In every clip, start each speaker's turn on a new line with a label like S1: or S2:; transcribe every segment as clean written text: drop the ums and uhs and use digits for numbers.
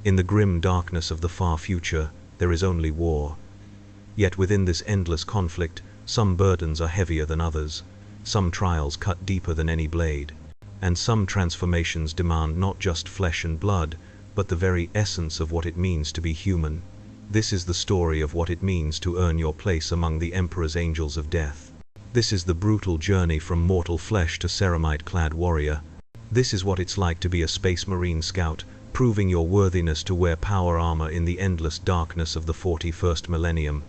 S1: In the grim darkness of the far future, there is only war. Yet within this endless conflict, some burdens are heavier than others, some trials cut deeper than any blade, and some transformations demand not just flesh and blood, but the very essence of what it means to be human. This is the story of what it means to earn your place among the Emperor's angels of death. This is the brutal journey from mortal flesh to ceramite-clad warrior. This is what it's like to be a Space Marine scout, proving your worthiness to wear power armor in the endless darkness of the 41st millennium.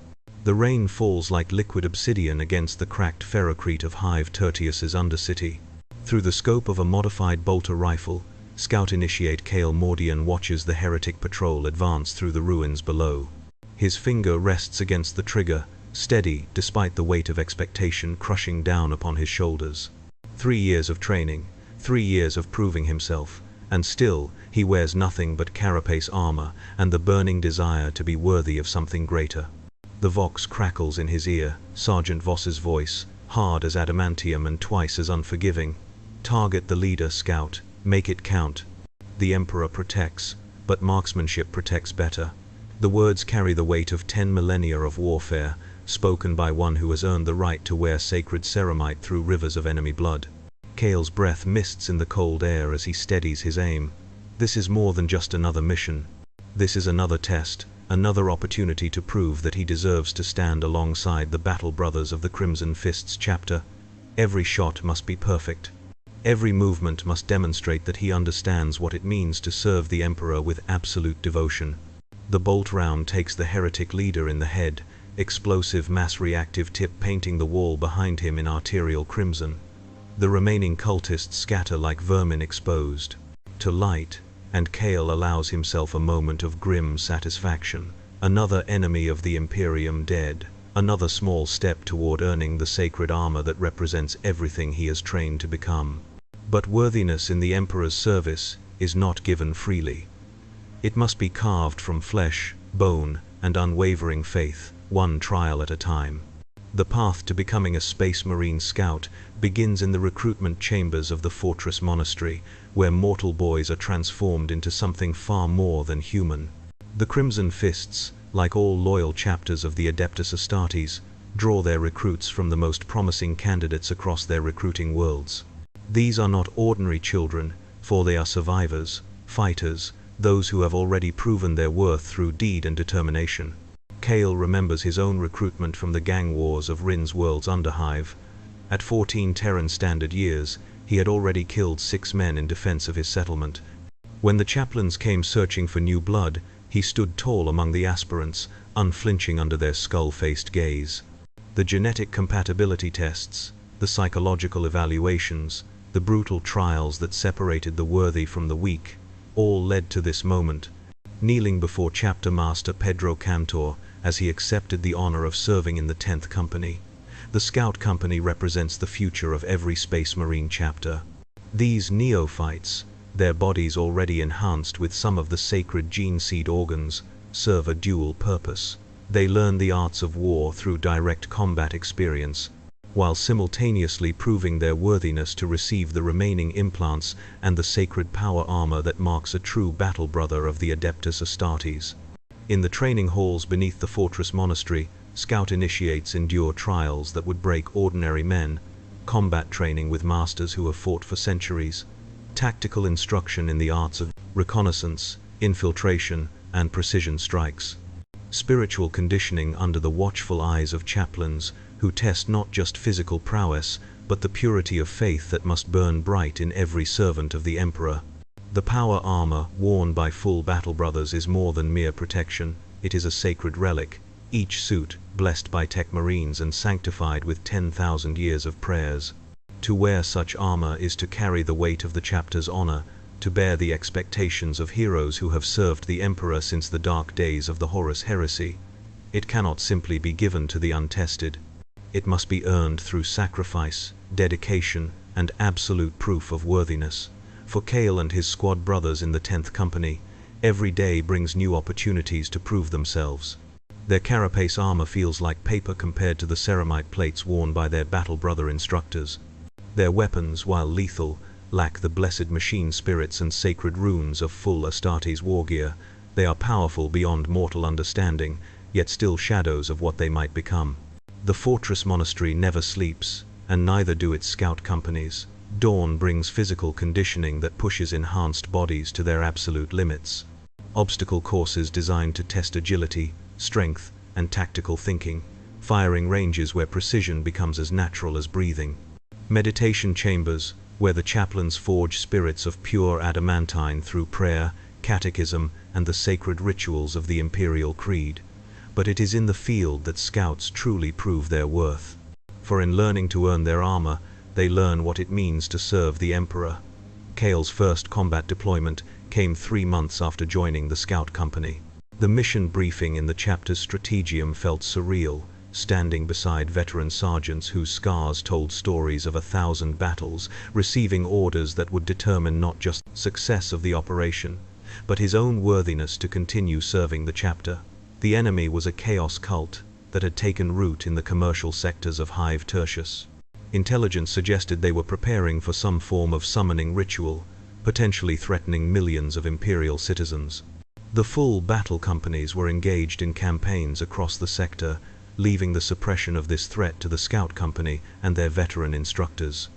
S1: The rain falls like liquid obsidian against the cracked ferrocrete of Hive Tertius's Undercity. Through the scope of a modified bolter rifle, Scout Initiate Kale Mordian watches the heretic patrol advance through the ruins below. His finger rests against the trigger, steady despite the weight of expectation crushing down upon his shoulders. 3 years of training, 3 years of proving himself, and still he wears nothing but carapace armor and the burning desire to be worthy of something greater. The vox crackles in his ear, Sergeant Voss's voice, hard as adamantium and twice as unforgiving. Target the leader, Scout, make it count. The Emperor protects, but marksmanship protects better. The words carry the weight of 10 millennia of warfare, spoken by one who has earned the right to wear sacred ceramite through rivers of enemy blood. Kale's breath mists in the cold air as he steadies his aim. This is more than just another mission. This is another test, another opportunity to prove that he deserves to stand alongside the battle brothers of the Crimson Fists chapter. Every shot must be perfect. Every movement must demonstrate that he understands what it means to serve the Emperor with absolute devotion. The bolt round takes the heretic leader in the head, explosive mass-reactive tip painting the wall behind him in arterial crimson. The remaining cultists scatter like vermin exposed to light, and Kale allows himself a moment of grim satisfaction. Another enemy of the Imperium dead, another small step toward earning the sacred armor that represents everything he has trained to become. But worthiness in the Emperor's service is not given freely. It must be carved from flesh, bone, and unwavering faith, one trial at a time. The path to becoming a Space Marine scout begins in the recruitment chambers of the Fortress Monastery, where mortal boys are transformed into something far more than human. The Crimson Fists, like all loyal chapters of the Adeptus Astartes, draw their recruits from the most promising candidates across their recruiting worlds. These are not ordinary children, for they are survivors, fighters, those who have already proven their worth through deed and determination. Kale remembers his own recruitment from the gang wars of Rin's World's Underhive. At 14 Terran Standard years, he had already killed 6 men in defense of his settlement. When the chaplains came searching for new blood, he stood tall among the aspirants, unflinching under their skull-faced gaze. The genetic compatibility tests, the psychological evaluations, the brutal trials that separated the worthy from the weak, all led to this moment. Kneeling before Chapter Master Pedro Cantor as he accepted the honor of serving in the 10th Company. The Scout Company represents the future of every Space Marine chapter. These neophytes, their bodies already enhanced with some of the sacred gene seed organs, serve a dual purpose. They learn the arts of war through direct combat experience, while simultaneously proving their worthiness to receive the remaining implants and the sacred power armor that marks a true battle brother of the Adeptus Astartes. In the training halls beneath the Fortress Monastery, Scout Initiates endure trials that would break ordinary men, combat training with masters who have fought for centuries, tactical instruction in the arts of reconnaissance, infiltration, and precision strikes, spiritual conditioning under the watchful eyes of chaplains who test not just physical prowess, but the purity of faith that must burn bright in every servant of the Emperor. The power armor worn by full battle brothers is more than mere protection, it is a sacred relic, each suit blessed by Tech Marines and sanctified with 10,000 years of prayers. To wear such armor is to carry the weight of the chapter's honor, to bear the expectations of heroes who have served the Emperor since the dark days of the Horus Heresy. It cannot simply be given to the untested. It must be earned through sacrifice, dedication, and absolute proof of worthiness. For Kale and his squad brothers in the 10th Company, every day brings new opportunities to prove themselves. Their carapace armor feels like paper compared to the ceramite plates worn by their battle brother instructors. Their weapons, while lethal, lack the blessed machine spirits and sacred runes of full Astartes wargear. They are powerful beyond mortal understanding, yet still shadows of what they might become. The fortress monastery never sleeps, and neither do its scout companies. Dawn brings physical conditioning that pushes enhanced bodies to their absolute limits. Obstacle courses designed to test agility, strength, and tactical thinking. Firing ranges where precision becomes as natural as breathing. Meditation chambers, where the chaplains forge spirits of pure adamantine through prayer, catechism, and the sacred rituals of the Imperial Creed. But it is in the field that scouts truly prove their worth. For in learning to earn their armor, they learn what it means to serve the Emperor. Cale's first combat deployment came 3 months after joining the scout company. The mission briefing in the chapter's strategium felt surreal, standing beside veteran sergeants whose scars told stories of 1,000 battles, receiving orders that would determine not just the success of the operation, but his own worthiness to continue serving the chapter. The enemy was a chaos cult that had taken root in the commercial sectors of Hive Tertius. Intelligence suggested they were preparing for some form of summoning ritual, potentially threatening millions of Imperial citizens. The full battle companies were engaged in campaigns across the sector, leaving the suppression of this threat to the scout company and their veteran instructors.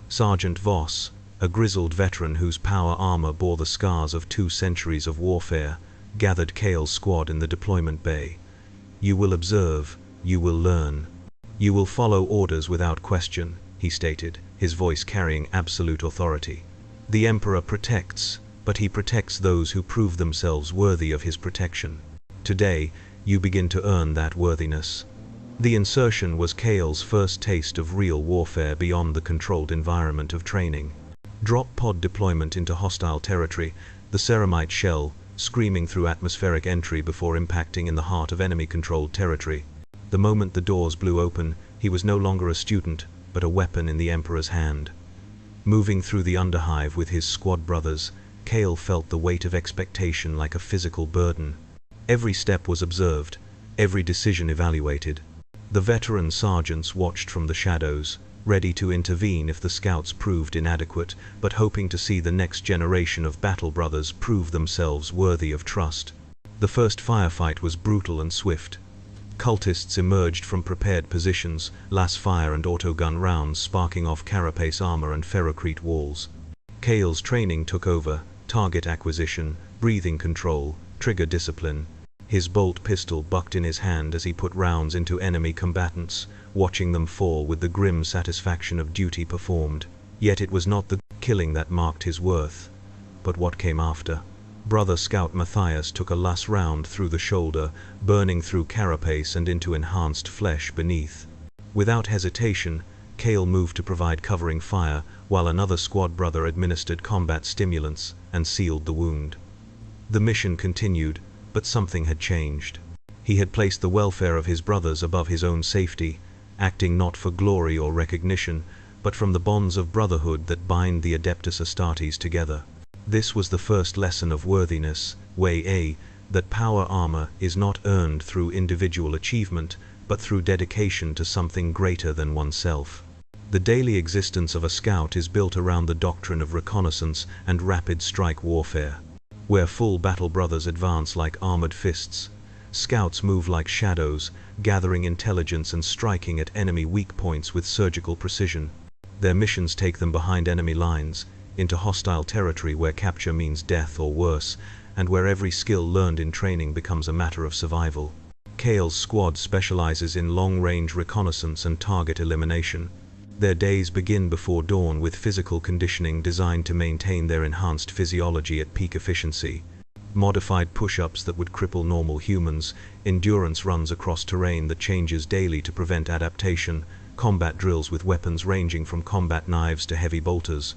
S1: Sergeant Voss, a grizzled veteran whose power armor bore the scars of 2 centuries of warfare, gathered Cale's squad in the deployment bay. "You will observe, you will learn. You will follow orders without question," he stated, his voice carrying absolute authority. "The Emperor protects, but he protects those who prove themselves worthy of his protection. Today, you begin to earn that worthiness." The insertion was Cale's first taste of real warfare beyond the controlled environment of training. Drop pod deployment into hostile territory, the ceramite shell screaming through atmospheric entry before impacting in the heart of enemy-controlled territory. The moment the doors blew open, he was no longer a student, but a weapon in the Emperor's hand. Moving through the underhive with his squad brothers, Cale felt the weight of expectation like a physical burden. Every step was observed, every decision evaluated. The veteran sergeants watched from the shadows, ready to intervene if the scouts proved inadequate, but hoping to see the next generation of battle brothers prove themselves worthy of trust. The first firefight was brutal and swift. Cultists emerged from prepared positions, las fire and autogun rounds sparking off carapace armor and ferrocrete walls. Cale's training took over: target acquisition, breathing control, trigger discipline. His bolt pistol bucked in his hand as he put rounds into enemy combatants, watching them fall with the grim satisfaction of duty performed. Yet it was not the killing that marked his worth, but what came after. Brother Scout Matthias took a last round through the shoulder, burning through carapace and into enhanced flesh beneath. Without hesitation, Cale moved to provide covering fire, while another squad brother administered combat stimulants and sealed the wound. The mission continued, but something had changed. He had placed the welfare of his brothers above his own safety, acting not for glory or recognition, but from the bonds of brotherhood that bind the Adeptus Astartes together. This was the first lesson of worthiness, way A, that power armor is not earned through individual achievement, but through dedication to something greater than oneself. The daily existence of a scout is built around the doctrine of reconnaissance and rapid strike warfare. Where full battle brothers advance like armored fists, scouts move like shadows, gathering intelligence and striking at enemy weak points with surgical precision. Their missions take them behind enemy lines, into hostile territory where capture means death or worse, and where every skill learned in training becomes a matter of survival. Cale's squad specializes in long-range reconnaissance and target elimination. Their days begin before dawn with physical conditioning designed to maintain their enhanced physiology at peak efficiency. Modified push-ups that would cripple normal humans, endurance runs across terrain that changes daily to prevent adaptation, combat drills with weapons ranging from combat knives to heavy bolters.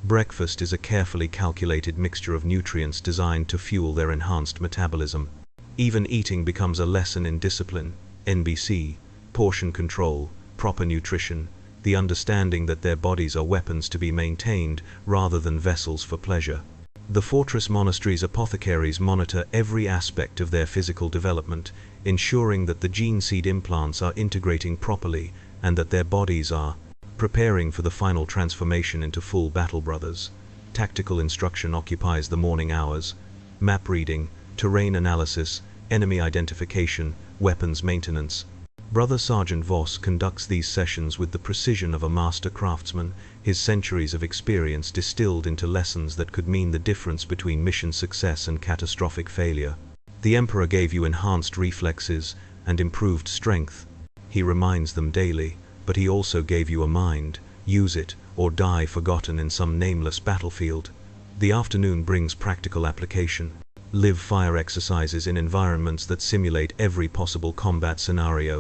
S1: Breakfast is a carefully calculated mixture of nutrients designed to fuel their enhanced metabolism. Even eating becomes a lesson in discipline, NBC, portion control, proper nutrition, the understanding that their bodies are weapons to be maintained rather than vessels for pleasure. The fortress monastery's apothecaries monitor every aspect of their physical development, ensuring that the gene seed implants are integrating properly and that their bodies are preparing for the final transformation into full battle brothers. Tactical instruction occupies the morning hours. Map reading, terrain analysis, enemy identification, weapons maintenance. Brother Sergeant Voss conducts these sessions with the precision of a master craftsman, his centuries of experience distilled into lessons that could mean the difference between mission success and catastrophic failure. The Emperor gave you enhanced reflexes and improved strength. He reminds them daily, but he also gave you a mind. Use it, or die forgotten in some nameless battlefield. The afternoon brings practical application. Live fire exercises in environments that simulate every possible combat scenario.